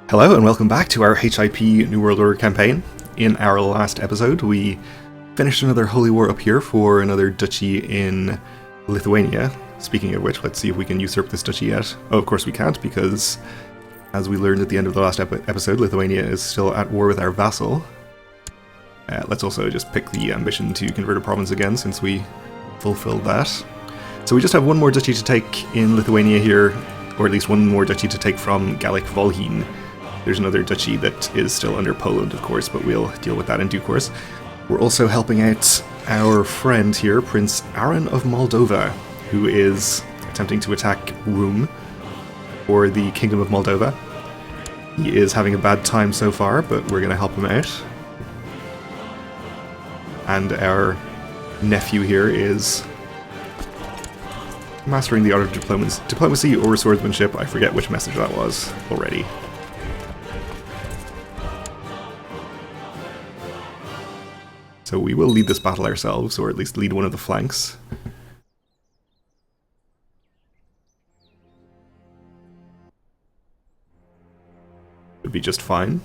Hello and welcome back to our HIP New World Order campaign. In our last episode, we finished another holy war up here for another duchy in Lithuania. Speaking of which, let's see if we can usurp this duchy yet. Oh, of course we can't, because as we learned at the end of the last episode, Lithuania is still at war with our vassal. Let's also just pick the ambition to convert a province again, since we fulfilled that. So we just have one more duchy to take in Lithuania here, or at least one more duchy to take from Gallic Volhyne. There's another duchy that is still under Poland, of course, but we'll deal with that in due course. We're also helping out our friend here, Prince Aaron of Moldova, who is attempting to attack Rum, or the Kingdom of Moldova. He is having a bad time so far, but we're going to help him out. And our nephew here is mastering the art of diplomacy or swordsmanship. I forget which message that was already. So we will lead this battle ourselves, or at least lead one of the flanks. Would be just fine.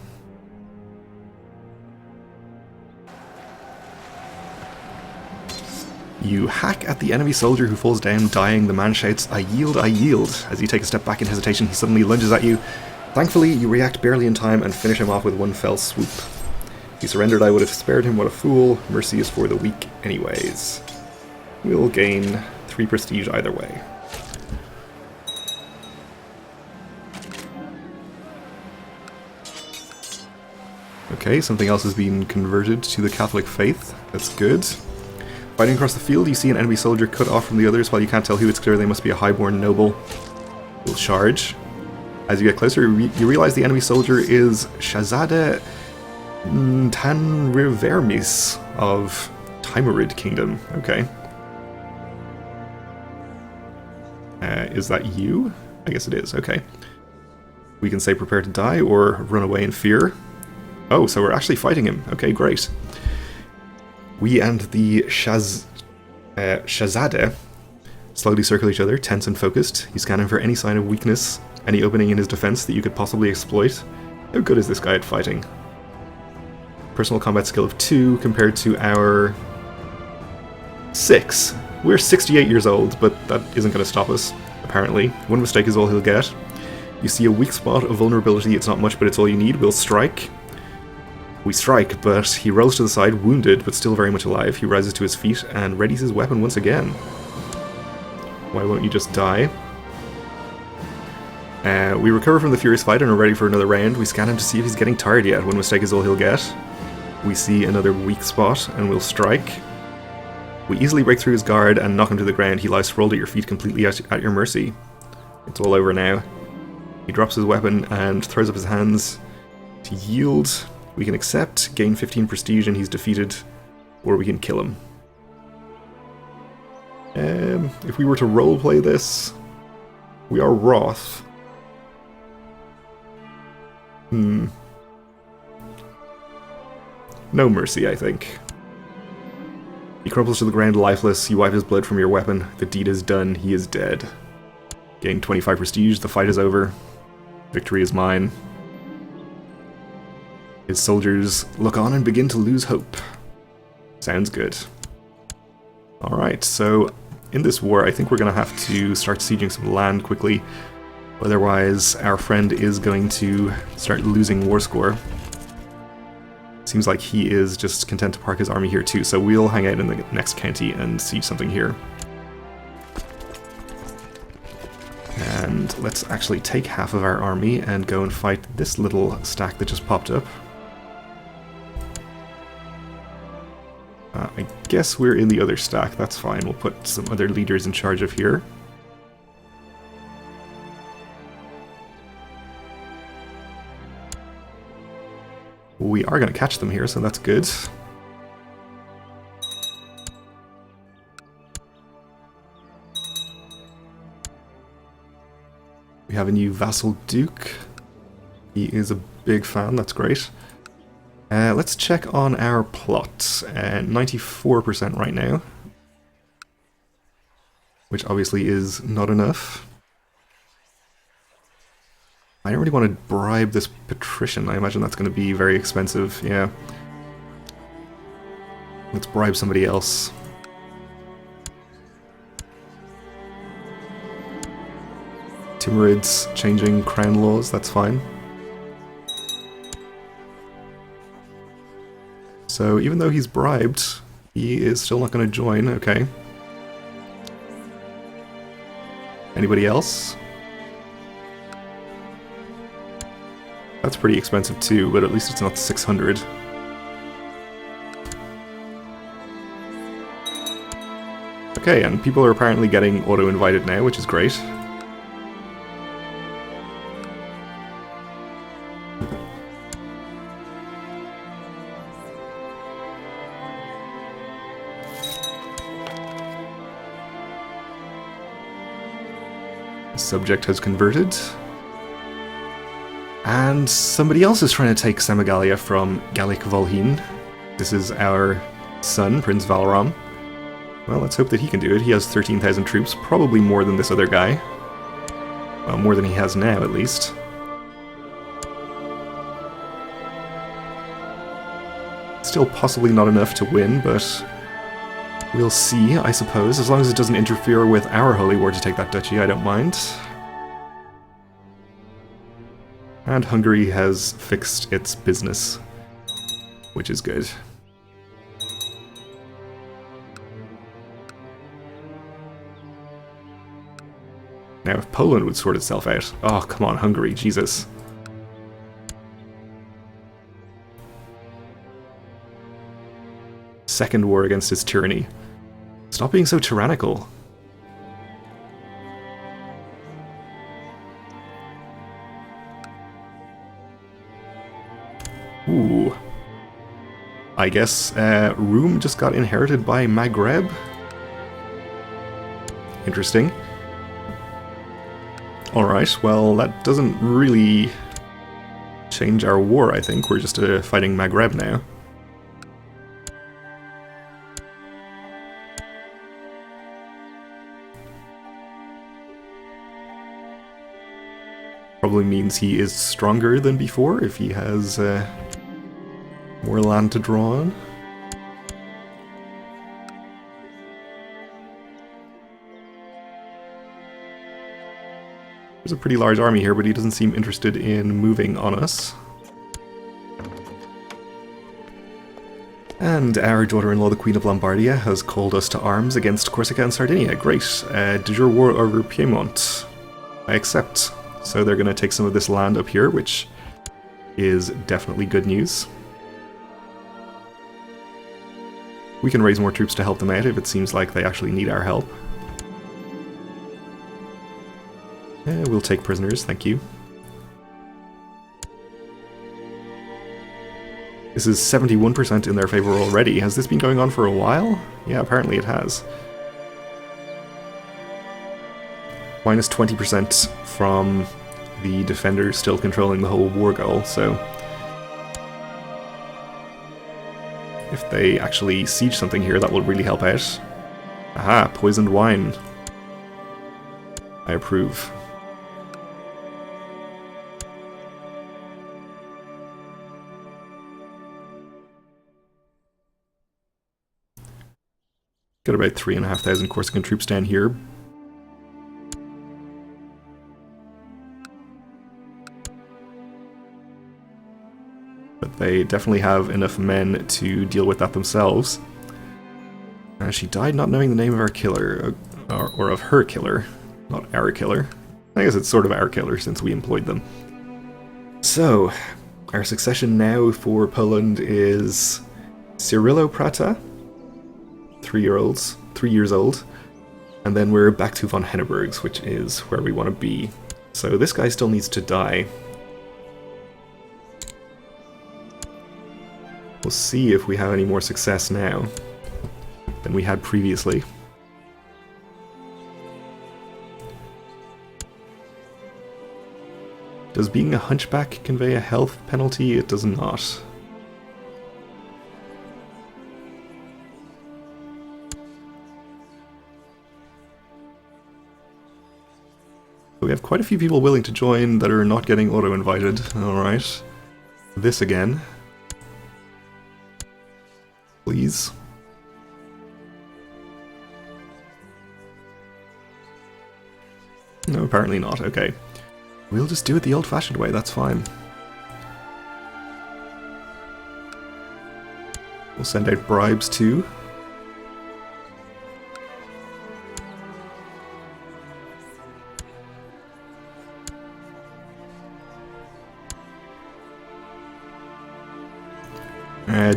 You hack at the enemy soldier who falls down, dying. The man shouts, "I yield, I yield." As you take a step back in hesitation, he suddenly lunges at you. Thankfully, you react barely in time and finish him off with one fell swoop. If he surrendered, I would have spared him. What a fool. Mercy is for the weak anyways. We'll gain 3 prestige either way. Okay, something else has been converted to the Catholic faith. That's good. Fighting across the field, you see an enemy soldier cut off from the others. While you can't tell who, it's clear they must be a highborn noble. You'll charge. As you get closer, you realize the enemy soldier is Crusader Tanrivermis of Timurid Kingdom. Okay. Is that you? I guess it is. Okay. We can say prepare to die or run away in fear. Oh, so we're actually fighting him. Okay, great. We and the Shazade slowly circle each other, tense and focused. You scan him for any sign of weakness, any opening in his defense that you could possibly exploit. How good is this guy at fighting? Personal combat skill of 2 compared to our 6. We're 68 years old, but that isn't going to stop us, apparently. One mistake is all he'll get. You see a weak spot of vulnerability. It's not much, but it's all you need. We'll strike. We strike, but he rolls to the side, wounded, but still very much alive. He rises to his feet and readies his weapon once again. Why won't you just die? We recover from the furious fight and are ready for another round. We scan him to see if he's getting tired yet. One mistake is all he'll get. We see another weak spot, and we'll strike. We easily break through his guard and knock him to the ground. He lies sprawled at your feet, completely at your mercy. It's all over now. He drops his weapon and throws up his hands to yield. We can accept, gain 15 prestige, and he's defeated, or we can kill him. If we were to roleplay this, we are Wroth. No mercy, I think. He crumples to the ground lifeless. You wipe his blood from your weapon. The deed is done. He is dead. Gain 25 prestige. The fight is over. Victory is mine. His soldiers look on and begin to lose hope. Sounds good. Alright, so in this war, I think we're going to have to start sieging some land quickly. Otherwise, our friend is going to start losing war score. Seems like he is just content to park his army here too, so we'll hang out in the next county and siege something here. And let's actually take half of our army and go and fight this little stack that just popped up. I guess we're in the other stack, that's fine. We'll put some other leaders in charge of here. We are going to catch them here, so that's good. We have a new vassal duke. He is a big fan, that's great. Let's check on our plot. 94% right now. Which obviously is not enough. I don't really want to bribe this patrician. I imagine that's going to be very expensive. Yeah. Let's bribe somebody else. Timurids changing crown laws, that's fine. So even though he's bribed, he is still not going to join, okay. Anybody else? That's pretty expensive too, but at least it's not 600. Okay, and people are apparently getting auto-invited now, which is great. Subject has converted. And somebody else is trying to take Semigalia from Gallic Volhyn. This is our son, Prince Valram. Well, let's hope that he can do it. He has 13,000 troops, probably more than this other guy. Well, more than he has now, at least. Still possibly not enough to win, but we'll see, I suppose. As long as it doesn't interfere with our holy war to take that duchy, I don't mind. And Hungary has fixed its business, which is good. Now, if Poland would sort itself out... Oh, come on, Hungary, Jesus. Second war against his tyranny. Stop being so tyrannical. Ooh. I guess Roum just got inherited by Maghreb. Interesting. Alright, well, that doesn't really change our war, I think. We're just fighting Maghreb now. Probably means he is stronger than before if he has more land to draw on. There's a pretty large army here, but he doesn't seem interested in moving on us. And our daughter-in-law, the Queen of Lombardia, has called us to arms against Corsica and Sardinia. Great. De jure war over Piedmont. I accept. So they're going to take some of this land up here, which is definitely good news. We can raise more troops to help them out if it seems like they actually need our help. We'll take prisoners, thank you. This is 71% in their favor already. Has this been going on for a while? Yeah, apparently it has. Minus 20% from the defenders still controlling the whole war goal, so... if they actually siege something here, that will really help out. Aha, poisoned wine. I approve. Got about 3,500 Corsican troops down here. But they definitely have enough men to deal with that themselves. She died not knowing the name of our killer, or of her killer, not our killer. I guess it's sort of our killer since we employed them. So, our succession now for Poland is Cyrillo Prata, 3 years old, and then we're back to von Henneberg's, which is where we want to be. So this guy still needs to die. We'll see if we have any more success now than we had previously. Does being a hunchback convey a health penalty? It does not. We we have quite a few people willing to join that are not getting auto-invited. Alright. This again. Please. No, apparently not. Okay. We'll just do it the old-fashioned way, that's fine. We'll send out bribes too.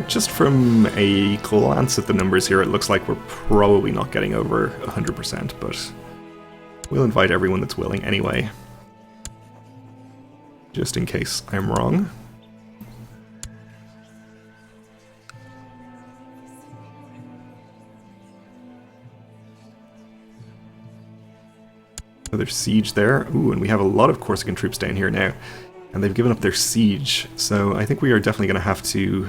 Just from a glance at the numbers here, it looks like we're probably not getting over 100%, but we'll invite everyone that's willing anyway. Just in case I'm wrong. Another siege there. Ooh, and we have a lot of Corsican troops down here now. And they've given up their siege, so I think we are definitely going to have to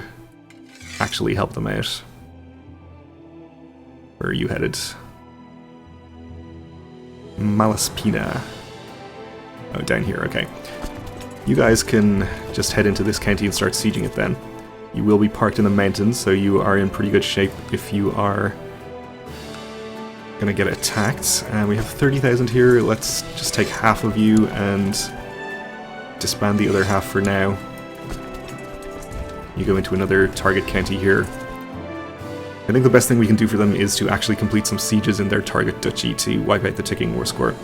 actually help them out. Where are you headed? Malaspina. Oh, down here, okay. You guys can just head into this county and start sieging it then. You will be parked in the mountains, so you are in pretty good shape if you are gonna get attacked. And we have 30,000 here. Let's just take half of you and disband the other half for now. You go into another target county here. I think the best thing we can do for them is to actually complete some sieges in their target duchy to wipe out the ticking war score.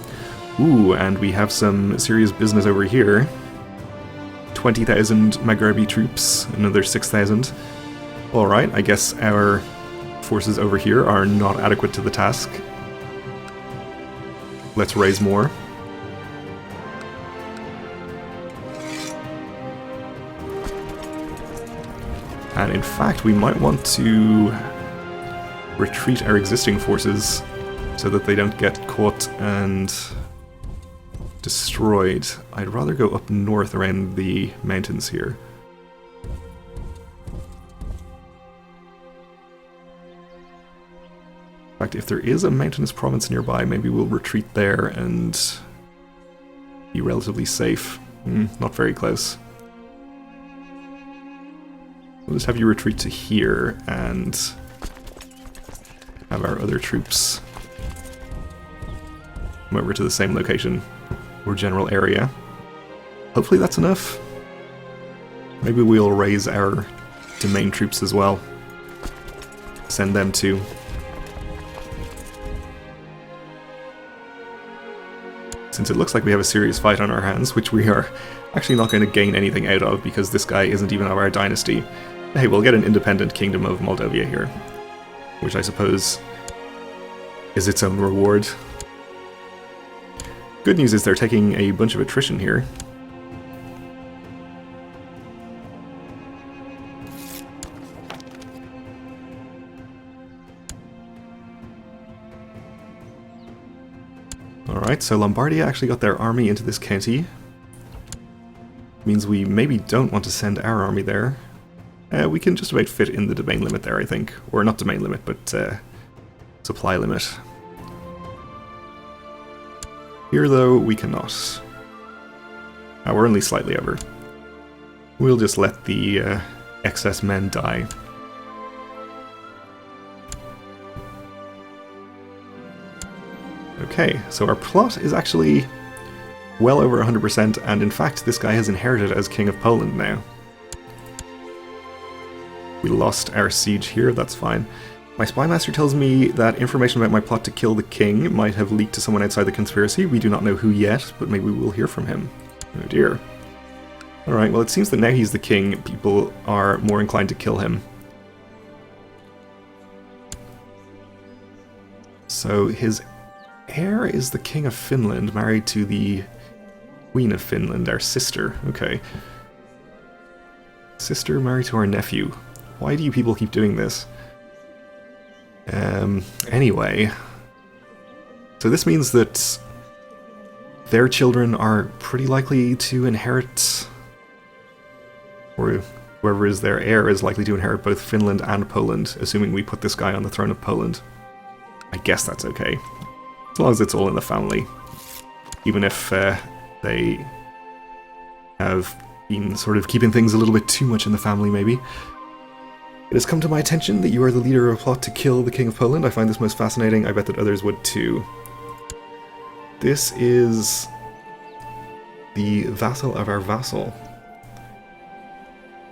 Ooh, and we have some serious business over here. 20,000 Maghrebi troops, another 6,000. Alright, I guess our forces over here are not adequate to the task. Let's raise more. And in fact, we might want to retreat our existing forces so that they don't get caught and destroyed. I'd rather go up north around the mountains here. In fact, if there is a mountainous province nearby, maybe we'll retreat there and be relatively safe. Not very close. We'll just have you retreat to here and have our other troops come over to the same location or general area. Hopefully that's enough. Maybe we'll raise our domain troops as well. Send them too. Since it looks like we have a serious fight on our hands, which we are actually not going to gain anything out of because this guy isn't even of our dynasty. Hey, we'll get an independent kingdom of Moldavia here, which I suppose is its own reward. Good news is they're taking a bunch of attrition here. Alright, so Lombardia actually got their army into this county. Means we maybe don't want to send our army there. We can just about fit in the domain limit there, I think. Or not domain limit, but supply limit. Here, though, we cannot. We're only slightly over. We'll just let the excess men die. Okay, so our plot is actually well over 100%, and in fact this guy has inherited as King of Poland now. We lost our siege here, that's fine. My spymaster tells me that information about my plot to kill the king might have leaked to someone outside the conspiracy. We do not know who yet, but maybe we'll hear from him. Oh dear. Alright, well it seems that now he's the king, people are more inclined to kill him. So his heir is the King of Finland, married to the Queen of Finland, our sister. Okay. Sister married to our nephew. Why do you people keep doing this? Anyway. So this means that their children are pretty likely to inherit, or whoever is their heir is likely to inherit both Finland and Poland, assuming we put this guy on the throne of Poland. I guess that's okay. As long as it's all in the family. even if they have been sort of keeping things a little bit too much in the family, maybe. It has come to my attention that you are the leader of a plot to kill the King of Poland. I find this most fascinating. I bet that others would too. This is the vassal of our vassal.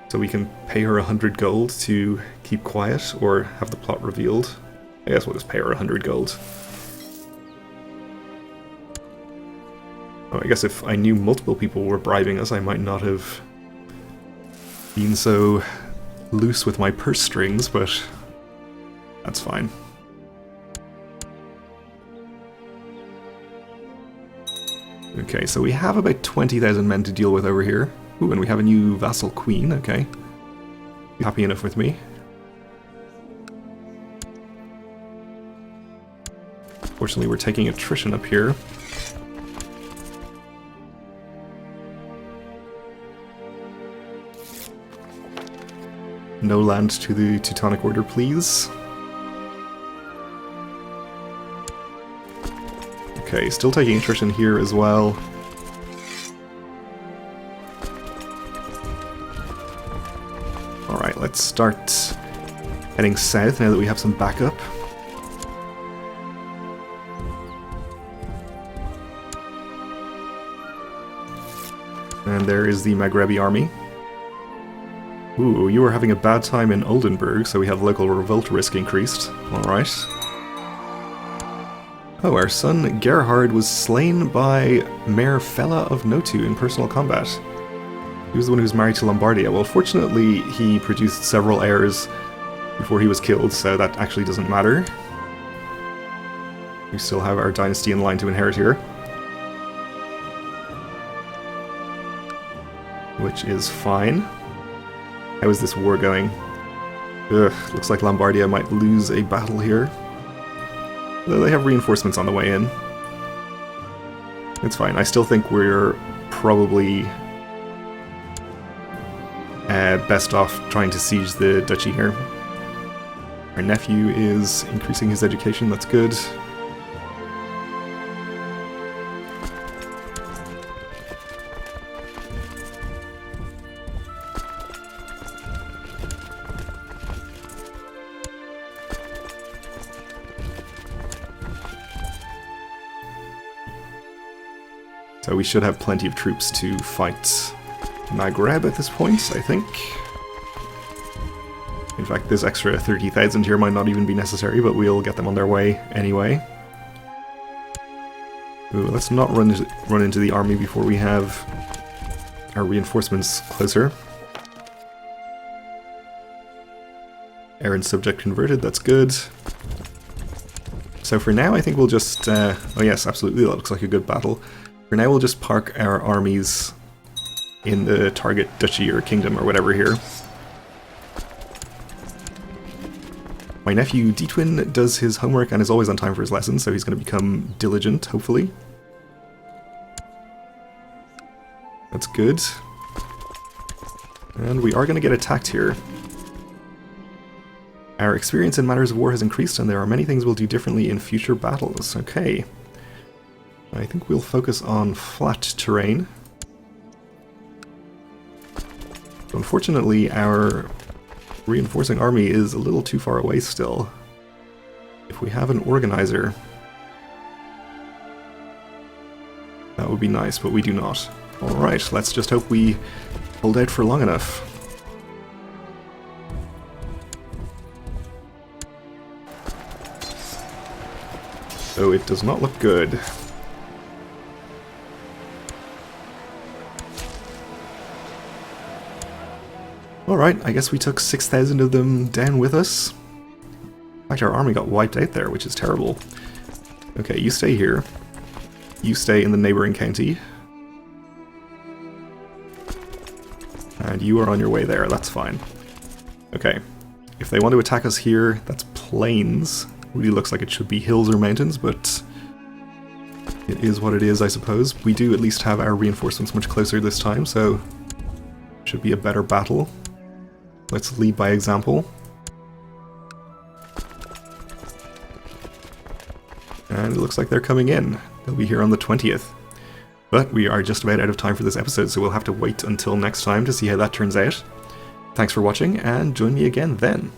So we can pay her 100 gold to keep quiet, or have the plot revealed. I guess we'll just pay her 100 gold. Oh, I guess if I knew multiple people were bribing us, I might not have been so loose with my purse strings, but that's fine. Okay, so we have about 20,000 men to deal with over here. Ooh, and we have a new vassal queen, okay. Happy enough with me. Fortunately, we're taking attrition up here. No land to the Teutonic Order, please. Okay, still taking attrition here as well. Alright, let's start heading south now that we have some backup. And there is the Maghrebi army. Ooh, you are having a bad time in Oldenburg, so we have local revolt risk increased. Alright. Oh, our son Gerhard was slain by Mayor Fela of Notu in personal combat. He was the one who was married to Lombardia. Well, fortunately, he produced several heirs before he was killed, so that actually doesn't matter. We still have our dynasty in line to inherit here. Which is fine. How is this war going? Ugh, looks like Lombardia might lose a battle here. Though they have reinforcements on the way in. It's fine. I still think we're probably best off trying to siege the duchy here. Our nephew is increasing his education, that's good. So we should have plenty of troops to fight Maghreb at this point, I think. In fact, this extra 30,000 here might not even be necessary, but we'll get them on their way anyway. Ooh, let's not run into the army before we have our reinforcements closer. Aaron subject converted, that's good. So for now, I think we'll just... oh yes, absolutely, that looks like a good battle. For now, we'll just park our armies in the target duchy or kingdom or whatever here. My nephew Ditwin does his homework and is always on time for his lessons, so he's going to become diligent, hopefully. That's good. And we are going to get attacked here. Our experience in matters of war has increased, and there are many things we'll do differently in future battles. Okay. I think we'll focus on flat terrain. Unfortunately, our reinforcing army is a little too far away still. If we have an organizer, that would be nice, but we do not. Alright, let's just hope we hold out for long enough. So it does not look good. Alright, I guess we took 6,000 of them down with us. In fact, our army got wiped out there, which is terrible. Okay, you stay here. You stay in the neighboring county. And you are on your way there, that's fine. Okay, if they want to attack us here, that's plains. Really looks like it should be hills or mountains, but it is what it is, I suppose. We do at least have our reinforcements much closer this time, so it should be a better battle. Let's lead by example. And it looks like they're coming in. They'll be here on the 20th. But we are just about out of time for this episode, so we'll have to wait until next time to see how that turns out. Thanks for watching, and join me again then.